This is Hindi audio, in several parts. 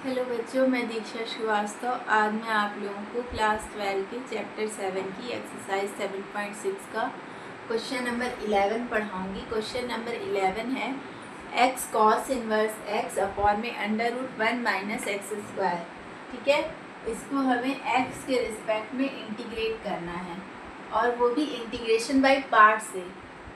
हेलो बच्चों, मैं दीक्षा श्रीवास्तव। आज मैं आप लोगों को क्लास 12 के चैप्टर 7 की एक्सरसाइज 7.6 का क्वेश्चन नंबर 11 पढ़ाऊंगी। क्वेश्चन नंबर 11 है x cos inverse x upon में √1 माइनस एक्स स्क्वायर। ठीक है, इसको हमें एक्स के रिस्पेक्ट में इंटीग्रेट करना है और वो भी इंटीग्रेशन बाय पार्ट से।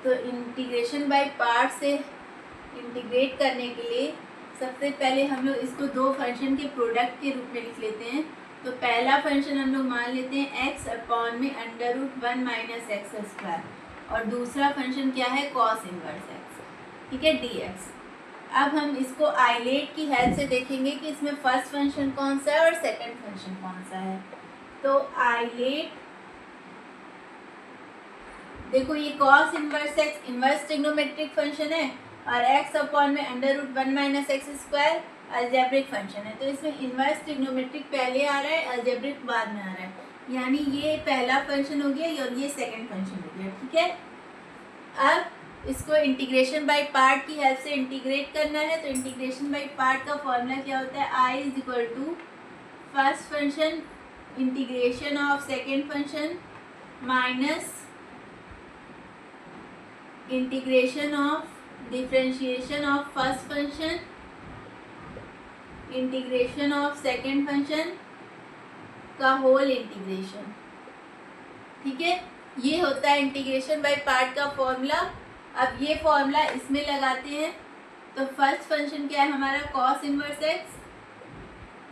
तो इंटीग्रेशन बाय पार्ट से इंटीग्रेट करने के लिए सबसे पहले हम लोग इसको दो फंक्शन के प्रोडक्ट के रूप में लिख लेते हैं। तो पहला फंक्शन हम लोग मान लेते हैं एक्स अपॉन में √1 माइनस एक्स स्क्वायर और दूसरा फंक्शन क्या है, कॉस इनवर्स एक्स। ठीक है, dx। अब हम इसको आइलेट की हेल्प से देखेंगे कि इसमें फर्स्ट फंक्शन कौन सा है और सेकंड फंक्शन कौन सा है। तो आइलेट देखो, ये cos inverse x inverse trigonometric function है और x अपॉन में √1 minus x square algebraic function है। तो इसमें इनवर्स ट्रिग्नोमेट्रिक पहले आ रहा है, अलजेब्रिक बाद में आ रहा है, यानी ये पहला फंक्शन हो गया और ये सेकंड फंक्शन हो गया। ठीक है, अब इसको इंटीग्रेशन बाय पार्ट की हेल्प से इंटीग्रेट करना है। तो इंटीग्रेशन बाय पार्ट का फॉर्मूला क्या होता है, i is equal to first function integration of second function minus integration of differentiation of first function integration of second function का होल इंटीग्रेशन। ठीक है, ये होता है इंटीग्रेशन बाय पार्ट का फॉर्मूला। अब ये फॉर्मूला इसमें लगाते हैं। तो फर्स्ट फंक्शन क्या है हमारा, cos inverse x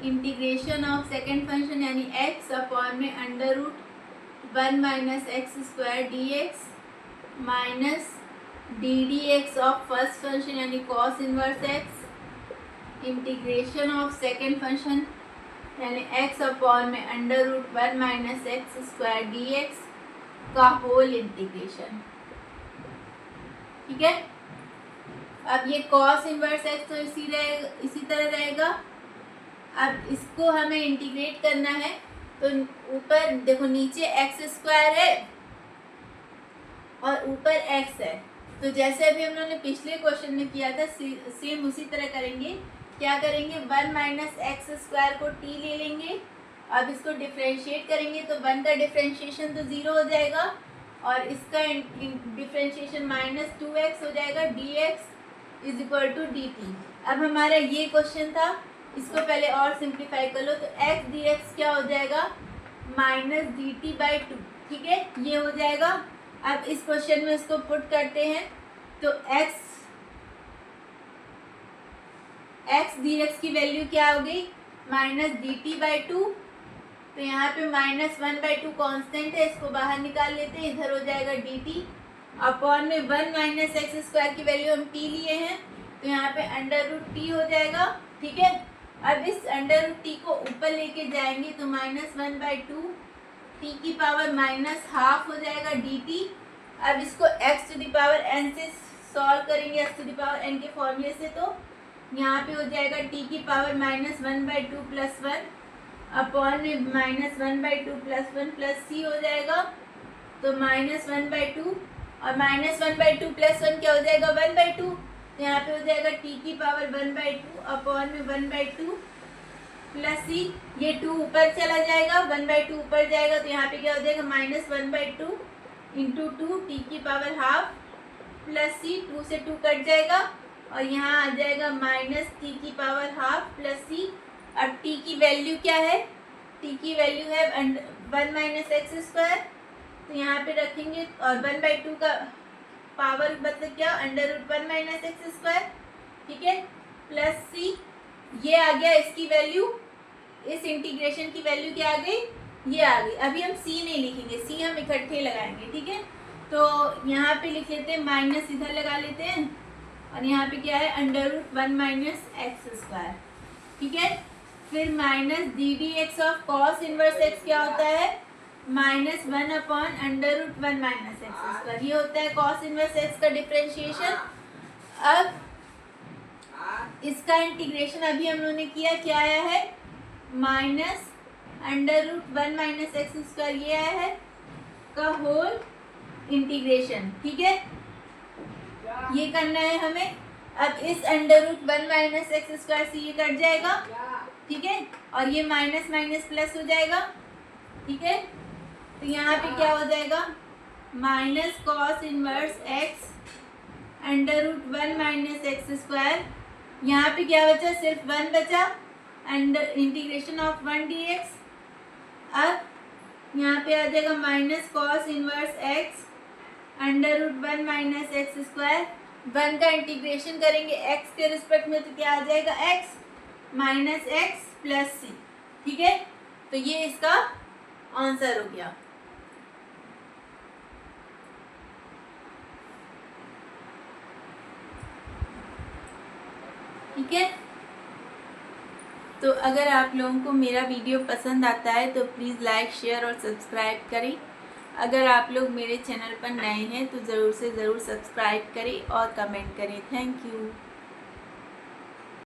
integration of second function यानी एक्स अपॉन में √1 minus x square dx minus ddx of first function यानी cos inverse x integration of second function यानी x अपॉन में √1 माइनस एक्स स्क्वायर dx का होल इंटीग्रेशन। ठीक है, अब ये कॉस इनवर्स एक्स तो इसी तरह रहेगा। अब इसको हमें इंटीग्रेट करना है। तो ऊपर देखो, नीचे एक्स स्क्वायर है और ऊपर एक्स है। तो जैसे अभी हम लोगों ने पिछले क्वेश्चन में किया था, सेम उसी तरह करेंगे। क्या करेंगे, 1 माइनस एक्स स्क्वायर को t ले लेंगे। अब इसको डिफ्रेंशिएट करेंगे तो 1 का डिफ्रेंशिएशन तो 0 हो जाएगा और इसका डिफ्रेंशिएशन -2x हो जाएगा। dx is equal to dt। अब हमारा ये क्वेश्चन था, इसको पहले और सिंप्लीफाई कर लो। तो x dx क्या हो जाएगा, -dt/2। ठीक है, ये हो जाएगा। अब इस क्वेश्चन में इसको पुट करते हैं। तो x dx की वैल्यू क्या हो गई, -dt/2। तो यहाँ पे -1/2 कांस्टेंट है, इसको बाहर निकाल लेते हैं, इधर हो जाएगा dt अपॉन में 1 माइनस एक्स स्क्वायर की वैल्यू हम t लिए हैं तो यहाँ पे √t हो जाएगा। ठीक है, अब इस √t को ऊपर लेके जाएंगे तो -1/2 t की पावर -½ हो जाएगा dt। अब इसको x to the power n से सॉल्व करेंगे, x to the power n के फॉर्मूले से। तो यहाँ पे हो जाएगा t की पावर -1/2 प्लस 1 अपॉन में -1/2 प्लस 1 प्लस c हो जाएगा। तो -1/2 और -1/2 प्लस 1 क्या हो जाएगा, 1/2। तो यहाँ पे हो जाएगा t की पावर 1/2 अपॉन में 1/2 प्लस c। ये 2 ऊपर चला जाएगा, 1/2 ऊपर जाएगा तो यहाँ पे क्या हो जाएगा, -1/2 इंटू 2 t की पावर ½ प्लस c। 2 से 2 कट जाएगा और यहाँ आ जाएगा -t की पावर ½ प्लस c। अब t की वैल्यू क्या है, t की वैल्यू है 1 माइनस एक्स स्क्वायर। तो यहाँ पे रखेंगे और 1/2 का पावर मतलब क्या, √1 माइनस एक्स स्क्वायर। ठीक है, प्लस c। ये आ गया इसकी वैल्यू, इस इंटीग्रेशन की वैल्यू क्या आ गई, ये आ गई। अभी हम c नहीं लिखेंगे, c हम इकट्ठे लगाएंगे। ठीक है, तो यहाँ पे लिख लेते हैं, माइनस इधर लगा लेते हैं और यहाँ पे क्या है, √1 माइनस एक्स स्क्वायर। ठीक है, फिर minus ddx of cos inverse x क्या होता है, -1 अपॉन √1 माइनस एक्स स्क्वायर। ये होता है कॉस इनवर्स एक्स का डिफरेंशिएशन। अब इसका इंटीग्रेशन अभी हम लोगों ने किया, क्या आया है, -√1 माइनस एक्स स्क्वायर ये आया है का होल इंटीग्रेशन। ठीक है, ये करना है हमें। अब इस under root 1 minus x square से ये कट जाएगा, ठीक है, और ये माइनस माइनस प्लस हो जाएगा, ठीक है। तो यहाँ पे क्या हो जाएगा, minus cos inverse x under root 1 minus x square, यहाँ पे क्या बचा, सिर्फ 1 बचा, अंडर इंटीग्रेशन ऑफ 1 dx। अब यहाँ पे आ जाएगा minus cos inverse x under root 1 minus x square, 1 का इंटीग्रेशन करेंगे x के रिस्पेक्ट में तो क्या आ जाएगा, x माइनस एक्स प्लस सी, ठीक है। तो ये इसका आंसर हो गया। ठीक है, तो अगर आप लोगों को मेरा वीडियो पसंद आता है तो प्लीज़ लाइक शेयर और सब्सक्राइब करें। अगर आप लोग मेरे चैनल पर नए हैं तो ज़रूर से ज़रूर सब्सक्राइब करें और कमेंट करें। Thank you.